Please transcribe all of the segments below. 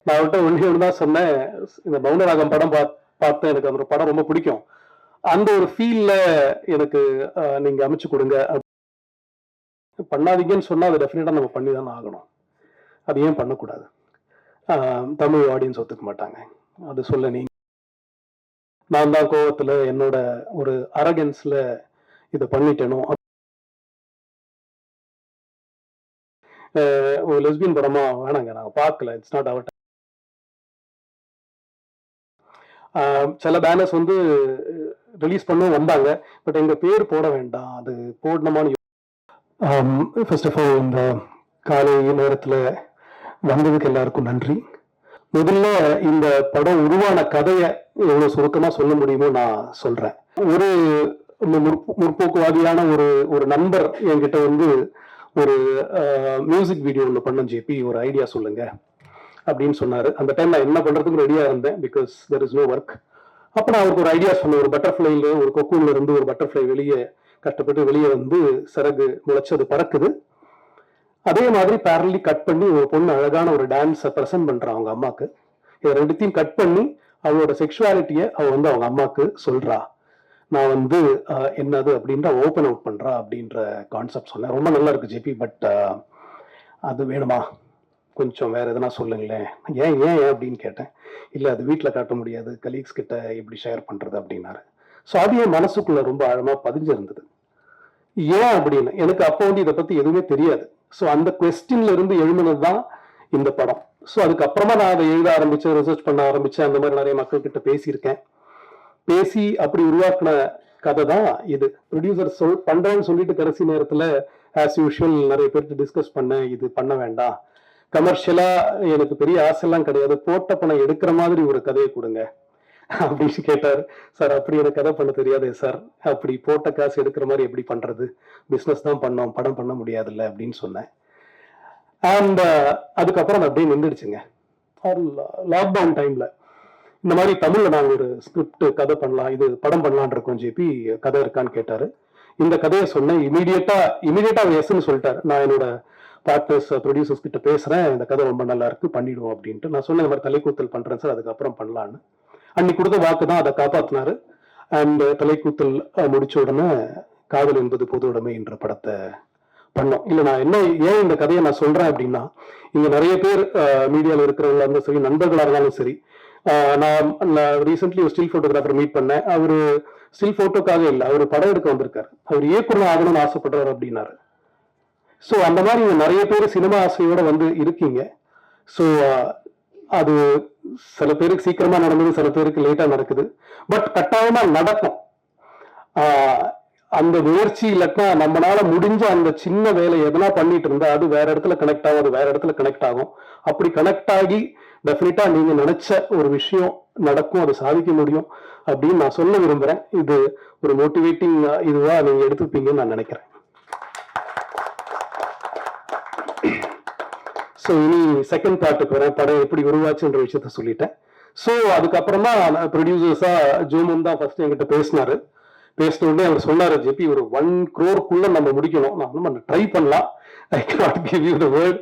நான் அவர்கிட்ட ஒண்ணு தான் சொன்னேன். இந்த மௌனராகம் படம் பார்த்தேன். எனக்கு அந்த படம் ரொம்ப பிடிக்கும். அந்த ஒரு ஃபீல்ல எனக்கு நீங்க அமைச்சு கொடுங்க. பண்ணாதீங்கன்னு சொன்னா அதை டெஃபினட்டா நம்ம பண்ணி தானே ஆகணும். அது ஏன் பண்ணக்கூடாது? தமிழ் ஆடியன்ஸ் ஒத்துக்க மாட்டாங்க. அது சொல்ல நீங்க நான் தான் கோவத்துல என்னோட ஒரு அரகன்ஸ்ல இதை பண்ணிட்டேனோ. ஒரு லெஸ்பியன் படமா வேணாங்க, நாங்க பார்க்கல. இட்ஸ் நாட் அவர். சில பேனர்ஸ் வந்து ரிலீஸ் பண்ணவும் வந்தாங்க. பட் எங்க பேர் போட வேண்டாம், அது போடணுமான்னு. ஃபர்ஸ்ட் ஆஃப் ஆல் இந்த காலை நேரத்துல வந்ததுக்கு எல்லாருக்கும் நன்றி. முதல்ல இந்த படம் உருவான கதையை எவ்வளவு சுருக்கமா சொல்ல முடியுமோ நான் சொல்றேன். ஒரு முற்போக்குவாதியான ஒரு ஒரு நண்பர் என்கிட்ட வந்து ஒரு மியூசிக் வீடியோ ஒன்று பண்ண ஜேபி, ஒரு ஐடியா சொல்லுங்க அப்படின்னு சொன்னாரு. அந்த டைம் நான் என்ன பண்றதுக்கு ரெடியா இருந்தேன், because there is no work. அப்ப நான் அவருக்கு ஒரு ஐடியா சொன்னேன். ஒரு பட்டர்ஃபிளைல, ஒரு கொக்கூன்ல இருந்து ஒரு பட்டர்ஃபிளை வெளியே கஷ்டப்பட்டு வெளியே வந்து சிறகு முளைச்சு அது பறக்குது. அதே மாதிரி பேரலி கட் பண்ணி ஒரு பொண்ணு அழகான ஒரு டான்ஸை ப்ரெசென்ட் பண்றான் அவங்க அம்மாக்கு. இதை ரெண்டுத்தையும் கட் பண்ணி அவளோட செக்ஷுவாலிட்டியை அவ வந்து அவங்க அம்மாக்கு சொல்றா. நான் வந்து என்னது அப்படின்ற ஓப்பன் அவுட் பண்றா அப்படின்ற கான்செப்ட் சொன்னேன். ரொம்ப நல்லா இருக்கு ஜேபி, பட் அது வேணுமா, கொஞ்சம் வேற எதனா சொல்லுங்களேன். ஏன் ஏன் ஏன் அப்படின்னு கேட்டேன். இல்லை அது வீட்டில் காட்ட முடியாது, கலீக்ஸ் கிட்ட எப்படி ஷேர் பண்றது அப்படின்னாரு. ஸோ அது என் மனசுக்குள்ள ரொம்ப ஆழமா பதிஞ்சிருந்தது. ஏன் அப்படின்னு எனக்கு அப்போ வந்து இதை பத்தி எதுவுமே தெரியாது. ஸோ அந்த கொஸ்டின்ல இருந்து எழுதுனது தான் இந்த படம். ஸோ அதுக்கப்புறமா நான் அதை எழுத ஆரம்பிச்சேன், ரிசர்ச் பண்ண ஆரம்பிச்சேன். அந்த மாதிரி நிறைய மக்கள் கிட்ட பேசியிருக்கேன். பேசி அப்படி உருவாக்குன கதை தான் இது. ப்ரொடியூசர் பண்றேன்னு சொல்லிட்டு கடைசி நேரத்துல ஆஸ் யூஷுவல் நிறைய பேருக்கு டிஸ்கஸ் பண்ணேன், இது பண்ண வேண்டாம், கமர்ஷியலா எனக்கு பெரிய ஆசைலாம் கிடையாது, போட்ட பணம் எடுக்கிற மாதிரி ஒரு கதையை கொடுங்க அப்படின்னு கேட்டார். சார் அப்படி எனக்கு கதை பண்ண தெரியாதே சார், அப்படி போட்ட காசு எடுக்கிற மாதிரி எப்படி பண்றது, பிசினஸ் தான் பண்ணோம், படம் பண்ண முடியாதுல்ல அப்படின்னு சொன்னேன். அண்ட் அதுக்கப்புறம் அப்படியே நின்றுடுச்சுங்க. லாக்டவுன் டைம்ல இந்த மாதிரி தமிழ்ல நாங்கள் ஒரு ஸ்கிரிப்ட் கதை பண்ணலாம், இது படம் பண்ணலான் இருக்கோம் ஜேபி, கதை இருக்கான்னு கேட்டாரு. இந்த கதையை சொன்னேன். இமீடியட்டா அவர் எஸ்ன்னு சொல்லிட்டாரு. நான் என்னோட பார்ட்னர்ஸ் ப்ரொடியூசர்ஸ் கிட்ட பேசுறேன், இந்த கதை ரொம்ப நல்லா இருக்கு, பண்ணிடுவோம் அப்படின்ட்டு. நான் சொன்னேன் இந்த மாதிரி தலைக்கூத்தல் பண்றேன் சார், அதுக்கப்புறம் பண்ணலான்னு. அன்னைக்கு கொடுத்த வாக்கு தான் அதை காப்பாத்தினாரு. அண்ட் தலைக்கூத்தல் முடிச்ச உடனே காதல் என்பது பொது உடைமை என்ற படத்தை பண்ணோம். இல்லை நான் என்ன ஏன் இந்த கதையை நான் சொல்றேன் அப்படின்னா, இங்க நிறைய பேர் மீடியாவில் இருக்கிறவங்களா இருந்தாலும் சரி, நண்பர்களாக இருந்தாலும் சரி, நான் ரீசென்ட்லி ஒரு ஸ்டில் போட்டோகிராஃபர் மீட் பண்ணேன். அவரு ஸ்டில் போட்டோக்காக இல்லை, அவர் படம் எடுக்க வந்திருக்காரு, அவர் இயக்குனர் ஆகணும்னு ஆசைப்படுறாரு அப்படின்னாரு. ஸோ அந்த மாதிரி நிறைய பேர் சினிமா ஆசையோட வந்து இருக்கீங்க. ஸோ அது சில பேருக்கு சீக்கிரமா நடந்தது, சில பேருக்கு லேட்டா நடக்குது. பட் கட்டாயமா நடக்கும். அந்த முயற்சி இல்லட்டா நம்மளால முடிஞ்ச அந்த சின்ன வேலை எதனா பண்ணிட்டு இருந்தா அது வேற இடத்துல கனெக்ட் ஆகும், அது வேற இடத்துல கனெக்ட் ஆகும். அப்படி கனெக்ட் ஆகி டெஃபினட்டா நீங்க நினைச்ச ஒரு விஷயம் நடக்கும், அது சாதிக்க முடியும் அப்படின்னு நான் சொல்ல விரும்புறேன். இது ஒரு மோட்டிவேட்டிங் இதுவா நீங்க எடுத்துப்பீங்கன்னு நான் நினைக்கிறேன். ஸோ இனி செகண்ட் பார்ட்டுக்கு வரேன். படம் எப்படி உருவாச்சுன்ற விஷயத்த சொல்லிட்டேன். ஸோ அதுக்கப்புறமா ப்ரொடியூசர்ஸா ஜோமன் தான் ஃபர்ஸ்ட் என்கிட்ட பேசினாரு. பேசின உடனே அவர் சொன்னாரு, ஜெபி ஒரு 1 crore நம்ம முடிக்கணும், நம்ம ட்ரை பண்ணலாம், I cannot give you the word,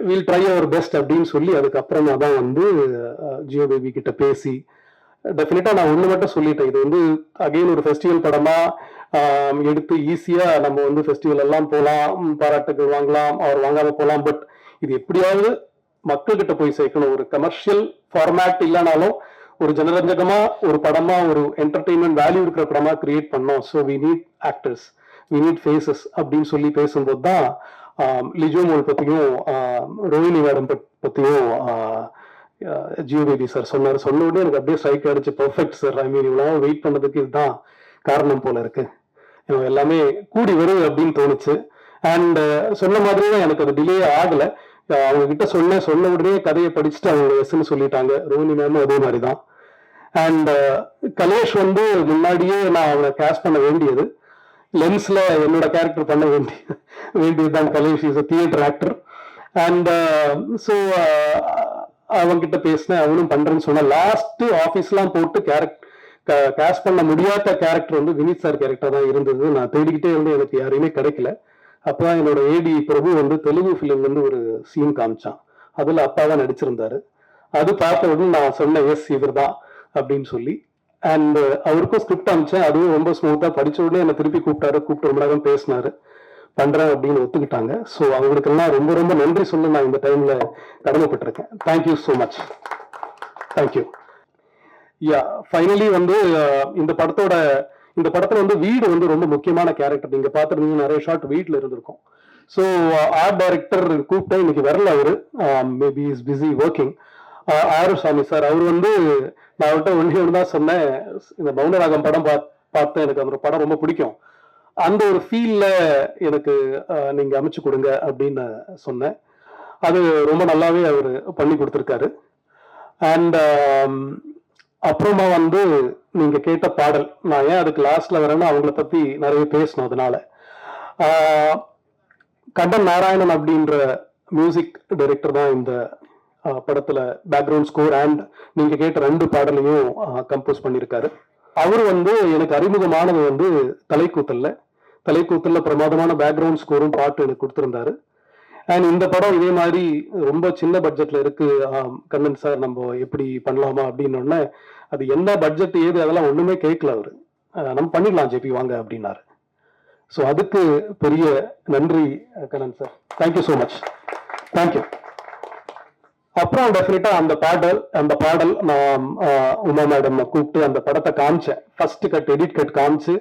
will try our best அப்படின்னு சொல்லி அதுக்கப்புறமா தான் வந்து ஜியோ பேபி கிட்ட பேசி டெஃபினட்டா நான் ஒண்ணு மட்டும் சொல்லிட்டேன். இது வந்து அகைன் ஒரு ஃபெஸ்டிவல் படமா எடுத்து ஈஸியா நம்ம வந்து ஃபெஸ்டிவல் எல்லாம் போகலாம், பாராட்டுகள் வாங்கலாம், அவர் வாங்காம போகலாம். பட் இது எப்படியாவது மக்கள் கிட்ட போய் சேர்க்கணும். ஒரு கமர்ஷியல் ஃபார்மேட் இல்லைனாலும் ஒரு ஜனரஞ்சகமா ஒரு படமா, ஒரு என்டர்டெயின்மெண்ட் வேல்யூ இருக்கிற படமா கிரியேட் பண்ணோம். So we need actors, we need faces அப்படின்னு சொல்லி பேசும்போது தான் லிஜோ மோல் பத்தியும் ரோஹினி மேடம் பத்தியும் ஜியோ பேபி சார் சொன்னார். சொன்ன உடனே எனக்கு அப்படியே ஸ்ட்ரைக் அடிச்சு, பெர்ஃபெக்ட் சார், ஐ மீன் இவ்வளவு வெயிட் பண்ணதுக்கு இதுதான் காரணம் போல இருக்கு, எல்லாமே கூடி வரும் அப்படின்னு தோணுச்சு. அண்ட் சொன்ன மாதிரி தான் எனக்கு அது டிலே ஆகல. அவங்க கிட்ட சொன்ன உடனே கதையை படிச்சுட்டு அவங்க எஸ்ன்னு சொல்லிட்டாங்க. ரோஹினி மேமும் அதே மாதிரி தான். அண்ட் கலேஷ் வந்து முன்னாடியே நான் அவனை கேஸ்ட் பண்ண வேண்டியது, லென்ஸ்ல என்னோட கேரக்டர் பண்ண வேண்டியதுதான். Kalesh is a theatre actor. And so அவன்கிட்ட பேசினேன், அவனும் பண்றேன்னு சொன்ன. லாஸ்ட் ஆஃபீஸ்லாம் போட்டு கேஸ்ட் பண்ண முடியாத கேரக்டர் வந்து வினித் சார் கேரக்டர் தான் இருந்தது. நான் தேடிக்கிட்டே வந்து எனக்கு யாரையுமே கிடைக்கல. அப்பதான் என்னோட ஏடி பிரபு வந்து தெலுங்கு ஃபிலிம்ல இருந்து ஒரு சீன் காமிச்சான். அதுல அப்பாதான் நடிச்சிருந்தாரு. அது பார்த்த உடனே நான் சொன்னேன் எஸ் இவர் தான் அப்படின்னு சொல்லி. அண்ட் அவருக்கும் ஸ்கிரிப்ட் அனுப்பிச்சேன், அதுவும் ரொம்ப ஸ்மூத்தா படிச்ச உடனே என்னை திருப்பி கூப்பிட்டு ரொம்ப நேரம் பேசினாரு, பண்றேன் அப்படின்னு ஒத்துக்கிட்டாங்க. ஸோ அவங்களுக்கெல்லாம் ரொம்ப ரொம்ப நன்றி சொல்ல நான் இந்த டைம்ல கடமைப்பட்டிருக்கேன். Thank you so much. Thank you. Yeah finally வந்து இந்த படத்துல வந்து வீடு வந்து ரொம்ப முக்கியமான கேரக்டர். நீங்க பார்த்துருந்தீங்க நிறைய ஷாட் வீட்டில் இருந்திருக்கும். ஸோ ஆர்ட் டைரக்டர் கூப்பிட்டேன், இன்னைக்கு வரல அவரு, maybe is busy working. Arusamy sir, அவர் வந்து நான் அவர்கிட்ட ஒன்று தான் சொன்னேன், இந்த மௌனராகம் படம் பார்த்தேன், எனக்கு அந்த படம் ரொம்ப பிடிக்கும், அந்த ஒரு ஃபீல்ல எனக்கு நீங்க அமைச்சு கொடுங்க அப்படின்னு சொன்னேன். அது ரொம்ப நல்லாவே அவர் பண்ணி கொடுத்துருக்காரு. அண்ட் அப்புறமா வந்து நீங்க கேட்ட பாடல், நான் ஏன் அதுக்கு லாஸ்ட்ல வரேன்னா அவங்கள பத்தி நிறைய பேசணும். அதனால கண்டன் நாராயணன் அப்படின்ற மியூசிக் டைரக்டர் தான் இந்த படத்துல பேக்ரவுண்ட் ஸ்கோர் அண்ட் நீங்க கேட்ட 2 பாடலையும் கம்போஸ் பண்ணியிருக்காரு. அவரு வந்து எனக்கு அறிமுகமானது வந்து தலைக்கூத்தல்ல பிரமாதமான பேக்ரவுண்ட் ஸ்கோரும் பாட்டு எனக்கு கொடுத்திருந்தாரு. அண்ட் இந்த படம் இதே மாதிரி ரொம்ப சின்ன பட்ஜெட்ல இருக்கு கண்ணன் சார், நம்ம எப்படி பண்ணலாமா அப்படின்னு, அது என்ன பட்ஜெட் ஏது அதெல்லாம் ஒண்ணுமே கேட்கல அவரு, நம்ம பண்ணிடலாம் ஜேபி வாங்க அப்படின்னாரு. ஸோ அதுக்கு பெரிய நன்றி Kannan sir, thank you so much. Thank you. அப்புறம் டெஃபினட்டா அந்த பாடல் நான் உமா மேடம் கூப்பிட்டு அந்த படத்தை காமிச்சேன். ஃபர்ஸ்ட் கட் எடிட் கட் காமிச்சு,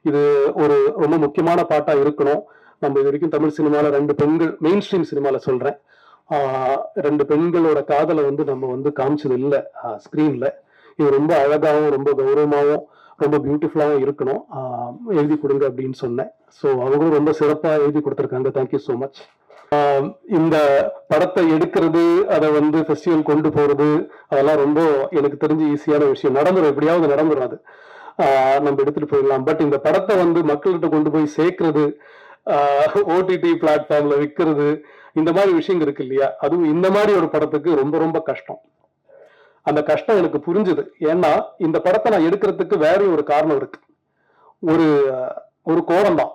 இது ஒரு ரொம்ப முக்கியமான பாட்டா இருக்கணும். நம்ம இது வரைக்கும் தமிழ் சினிமால 2 பெண்கள், மெயின் ஸ்ட்ரீம் சினிமால சொல்றேன், 2 பெண்களோட காதலை வந்து நம்ம வந்து காமிச்சது இல்லை ஸ்கிரீன்ல. இது ரொம்ப அழகாவும் ரொம்ப கௌரவமாகவும் ரொம்ப பியூட்டிஃபுல்லாகவும் இருக்கணும், எழுதி கொடுங்க அப்படின்னு சொன்னேன். ஸோ அவங்களும் ரொம்ப சிறப்பாக எழுதி கொடுத்துருக்காங்க. Thank you so much. இந்த படத்தை எடுக்கிறது, அதை வந்து ஃபெஸ்டிவல் கொண்டு போறது, அதெல்லாம் ரொம்ப எனக்கு தெரிஞ்சு ஈஸியான விஷயம். நடந்துடும், எப்படியாவது நடந்துடும், அது நம்ம எடுத்துட்டு போயிடலாம். பட் இந்த படத்தை வந்து மக்கள்கிட்ட கொண்டு போய் சேர்க்கறது, ஓடிடி பிளாட்ஃபார்ம்ல விற்கிறது, இந்த மாதிரி விஷயங்கள் இருக்கு இல்லையா, அதுவும் இந்த மாதிரி ஒரு படத்துக்கு ரொம்ப ரொம்ப கஷ்டம். அந்த கஷ்டம் எனக்கு புரிஞ்சுது. ஏன்னா இந்த படத்தை நான் எடுக்கிறதுக்கு வேற ஒரு காரணம் இருக்கு, ஒரு கோபம் தான்.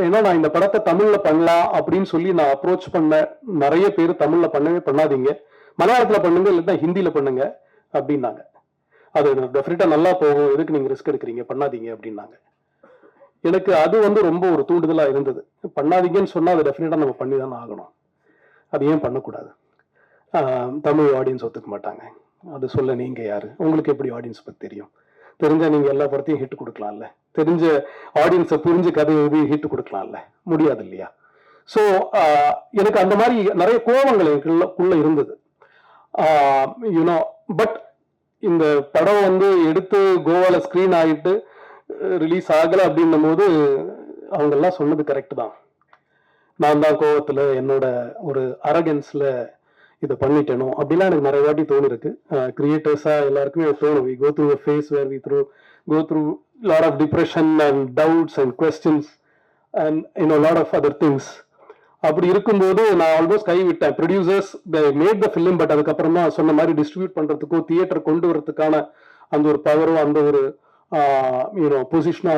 ஏன்னா நான் இந்த படத்தை தமிழ்ல பண்ணலாம் அப்படின்னு சொல்லி நான் அப்ரோச் பண்ண நிறைய பேர் தமிழ்ல பண்ணாதீங்க, மலையாளத்துல பண்ணுங்க, இல்லைன்னா ஹிந்தியில பண்ணுங்க அப்படின்னாங்க. அது டெஃபினட்டா நல்லா போகும், எதுக்கு நீங்க ரிஸ்க் எடுக்கிறீங்க, பண்ணாதீங்க அப்படின்னாங்க. எனக்கு அது வந்து ரொம்ப ஒரு தூண்டுதலா இருந்தது. பண்ணாதீங்கன்னு சொன்னா அதை டெஃபினட்டா நம்ம பண்ணி தானே ஆகணும். அது ஏன் பண்ணக்கூடாது? தமிழ் ஆடியன்ஸ் ஒத்துக்க மாட்டாங்க, அது சொல்ல நீங்க யாரு? உங்களுக்கு எப்படி ஆடியன்ஸ் பத்தி தெரியும்? தெரிஞ்ச நீங்க எல்லா படத்தையும் ஹிட் கொடுக்கலாம்ல, தெரிஞ்ச ஆடியன்ஸை புரிஞ்சு கதை எழுதி ஹிட் கொடுக்கலாம்ல, முடியாது இல்லையா? ஸோ எனக்கு அந்த மாதிரி நிறைய கோபங்கள் எனக்குள்ள இருந்தது, யூனோ. பட் இந்த படம் வந்து எடுத்து கோவால ஸ்கிரீன் ஆகிட்டு ரிலீஸ் ஆகலை அப்படின்னும் போது அவங்க எல்லாம் சொன்னது கரெக்ட் தான். நான் தான் கோவத்துல என்னோட ஒரு அரகன்ஸ்ல இதை பண்ணிட்டேனோ அப்படிலாம் எனக்கு நிறைய வாட்டி தோணிருக்கு. கிரியேட்டர்ஸா எல்லாருக்குமே தோணும், we go through a phase where we go through lot of depression and doubts and questions and lot of other things. அப்படி இருக்கும்போது நான் ஆல்மோஸ்ட் கைவிட்டேன். Producers made the film, but அதுக்கப்புறமா சொன்ன மாதிரி டிஸ்ட்ரிபியூட் பண்றதுக்கோ தியேட்டர் கொண்டு வரதுக்கான அந்த ஒரு பவரும் அந்த ஒரு பொசிஷனா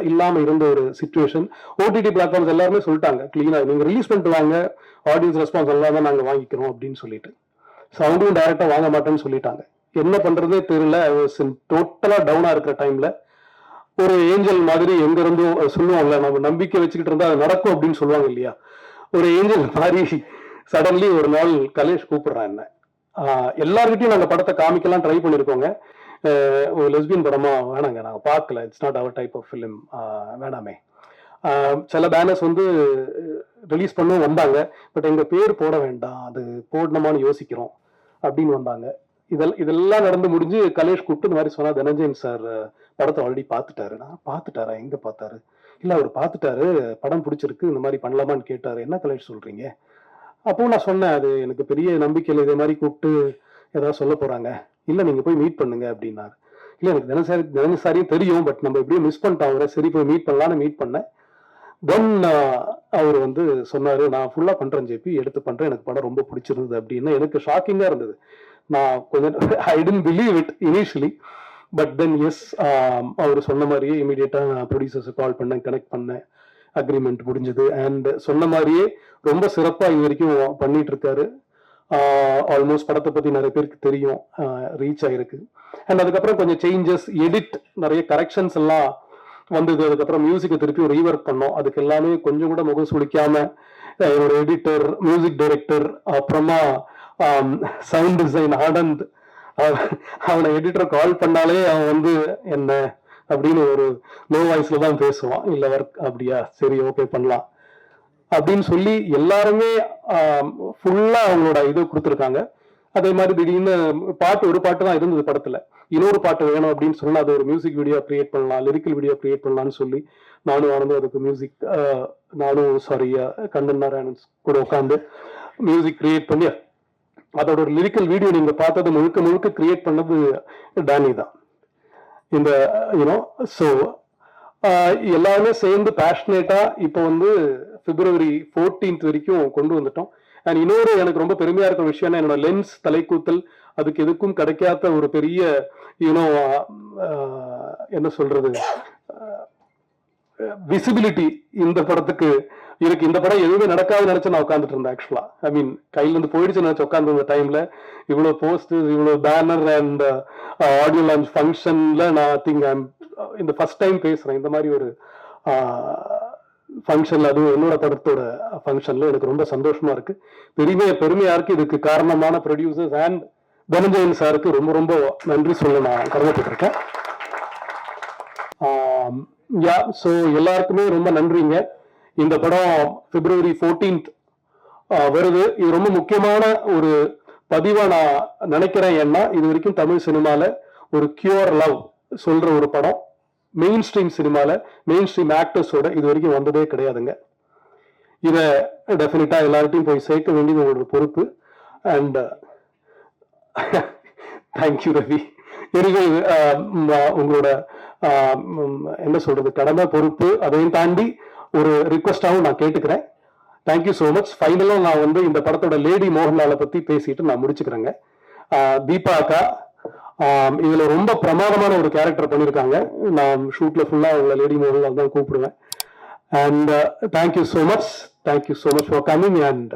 இல்லாம இருந்த ஒரு சிச்சுவேஷன். ஓடிடி பிளாட்ஃபார்ம்ஸ் எல்லாருமே சொல்லிட்டாங்க கிளீனா, நீங்க ரிலீஸ் பண்ணிட்டு வாங்க, ஆடியன்ஸ் ரெஸ்பான்ஸ் எல்லாம் தான் நாங்க வாங்கிக்கிறோம் அப்படின்னு சொல்லிட்டு. ஸோ அவங்களும் டைரக்டா வாங்க மாட்டேன்னு சொல்லிட்டாங்க. என்ன பண்றதே தெரியல. டோட்டலா டவுனா இருக்கிற டைம்ல ஒரு ஏஞ்சல் மாதிரி எங்க இருந்தும் சொல்லுவாங்கல்ல, நம்ம நம்பிக்கை வச்சுக்கிட்டு இருந்தா அது நடக்கும் அப்படின்னு சொல்லுவாங்க இல்லையா, ஒரு ஏஞ்சல் மாதிரி சடன்லி ஒரு நாள் கலேஷ் கூப்பிடுறான் என்ன. எல்லார்கிட்டையும் நாங்க படத்தை காமிக்கலாம் ட்ரை பண்ணிருக்கோங்க, ஒரு லெஸ்பியன் படமா வேணாங்க, நாங்க பார்க்கல, it's not our type of film, வேணாமே. சில பேனர்ஸ் வந்து ரிலீஸ் பண்ணவும் வந்தாங்க, பட் எங்க பேர் போட வேண்டாம், அது போடணுமான்னு யோசிக்கிறோம் அப்படின்னு வந்தாங்க. இதெல்லாம் நடந்து முடிஞ்சு கலேஷ் கூப்பிட்டு இந்த மாதிரி சொன்னா, தனஞ்சயன் சார் படத்தை ஆல்ரெடி பார்த்துட்டாரு. நான் பார்த்துட்டாரா? எங்க பார்த்தாரு? இல்ல அவர் பார்த்துட்டாரு, படம் பிடிச்சிருக்கு, இந்த மாதிரி பண்ணலாமான்னு கேட்டாரு. என்ன கலேஷ் சொல்றீங்க? அப்போ நான் சொன்னேன், அது எனக்கு பெரிய நம்பிக்கையில் இதே மாதிரி கூப்பிட்டு ஏதாவது சொல்ல போறாங்க, இல்ல நீங்க போய் மீட் பண்ணுங்க அப்படின்னாரு. இல்ல எனக்கு தினசாரியும் தெரியும், பட் நம்ம எப்படியும் மிஸ் பண்ணிட்டோம் அவரை, சரி போய் மீட் பண்ணலான்னு மீட் பண்ணேன். தென் அவர் வந்து சொன்னாரு, நான் ஃபுல்லா பண்றேன் ஜேபி, எடுத்து பண்றேன், எனக்கு படம் ரொம்ப பிடிச்சிருந்தது அப்படின்னு. எனக்கு ஷாக்கிங்கா இருந்தது. நான் கொஞ்சம் I didn't believe it initially, but then yes, அவர் சொன்ன மாதிரியே இமீடியட்டா நான் ப்ரொடியூசர்ஸை கால் பண்ணேன், கனெக்ட் பண்ணேன், அக்ரிமெண்ட் முடிஞ்சது. அண்ட் சொன்ன மாதிரியே ரொம்ப சிறப்பா இது வரைக்கும் பண்ணிட்டு இருக்காரு. ஆல்மோஸ்ட் படத்தை பற்றி நிறைய பேருக்கு தெரியும், ரீச் ஆகிருக்கு. அண்ட் அதுக்கப்புறம் கொஞ்சம் சேஞ்சஸ், எடிட், நிறைய கரெக்ஷன்ஸ் எல்லாம் வந்தது. அதுக்கப்புறம் மியூசிக்கை திருப்பி ஒரு ரீவர்க் பண்ணோம். அதுக்கு எல்லாமே கொஞ்சம் கூட முகம் சுளிக்காம ஒரு எடிட்டர், மியூசிக் டைரக்டர், அப்புறமா சவுண்ட் டிசைன் ஆனந்த், அவனை எடிட்டர் கால் பண்ணாலே அவன் வந்து என்ன அப்படின்னு ஒரு லோ வாய்ஸ்ல தான் பேசுவான். இல்லை ஒர்க் அப்படியா, சரி ஓகே பண்ணலாம் அப்படின்னு சொல்லி எல்லாருமே ஃபுல்லா அவங்களோட இது கொடுத்துருக்காங்க. அதே மாதிரி திடீர்னு பாட்டு, ஒரு பாட்டு தான் இருந்தது படத்துல, இன்னொரு பாட்டு வேணும் அப்படின்னு சொன்னா அது ஒரு மியூசிக் வீடியோ கிரியேட் பண்ணலாம், லிரிக்கல் வீடியோ கிரியேட் பண்ணலாம்னு சொல்லி நானும் ஆனந்தும் அதுக்கு மியூசிக், நானும் சாரி கண்ணன் நாராயணன் கூட உட்காந்து மியூசிக் கிரியேட் பண்ணி அதோட ஒரு லிரிக்கல் வீடியோ நீங்க பார்த்தது முழுக்க முழுக்க கிரியேட் பண்ணது டேனி தான். இந்த யூனோ ஸோ எல்லாருமே சேர்ந்து பேஷனேட்டா இப்போ வந்து February 14th வரைக்கும் கொண்டு வந்துட்டோம். அண்ட் இன்னொரு எனக்கு ரொம்ப பெருமையா இருக்கிற விஷயம்னா என்னோட லென்ஸ் தலைக்கூத்தல் அதுக்கு எதுக்கும் கிடைக்காத ஒரு பெரிய யூனோ என்ன சொல்றது விசிபிலிட்டி இந்த படத்துக்கு இருக்கு. இந்த படம் எதுவுமே நடக்காது நினைச்சு நான் உட்காந்துட்டு இருந்தேன். ஆக்சுவலா ஐ மீன் கையில இருந்து போயிடுச்சு நினைச்சு உட்காந்து டைம்ல இவ்வளவு போஸ்ட், இவ்வளவு பேனர் அண்ட் ஆடியோ லான்ச் ஃபங்க்ஷன்ல நான் திங்க் இந்த ஃபர்ஸ்ட் டைம் பேசுறேன் இந்த மாதிரி ஒரு ஃபங்க்ஷன்ல, அதுவும் என்னோட படத்தோட ஃபங்க்ஷன்ல. எனக்கு ரொம்ப சந்தோஷமா இருக்கு, பெருமையா இருக்கு. இதுக்கு காரணமான ப்ரொடியூசர்ஸ் அண்ட் தனஞ்சயன் சாருக்கு ரொம்ப ரொம்ப நன்றி சொல்ல நான் கடமைப்பட்டிருக்கேன். யா ஸோ எல்லாருக்குமே ரொம்ப நன்றிங்க. இந்த படம் February 14th வருது. இது ரொம்ப முக்கியமான ஒரு பதிவா நான் நினைக்கிறேன். ஏன்னா இது வரைக்கும் தமிழ் சினிமால ஒரு கியூர் லவ் சொல்ற ஒரு படம் மெயின் ஸ்ட்ரீம் சினிமால மெயின் ஸ்ட்ரீம் ஆக்டர்ஸோட இது வரைக்கும் வந்ததே கிடையாதுங்க. இதை டெஃபினட்டா எல்லார்ட்டையும் போய் சேர்க்க வேண்டியது உங்களோட பொறுப்பு. And thank you Ravi. எனக்கு உங்களோட என்ன சொல்றது கடமை, பொறுப்பு, அதையும் தாண்டி ஒரு ரிக்வஸ்டாகவும் நான் கேட்டுக்கிறேன். Thank you so much. ஃபைனலா நான் வந்து இந்த படத்தோட லேடி மோகன்லாலை பத்தி பேசிட்டு நான் முடிச்சுக்கிறேங்க. தீபா அக்கா இதுல ரொம்ப பிரமாதமான ஒரு கேரக்டர் பண்ணியிருக்காங்க. நான் ஷூட்ல ஃபுல்லா அவங்கள லேடி மோகன்லால் தான் கூப்பிடுவேன். And thank you so much for coming. And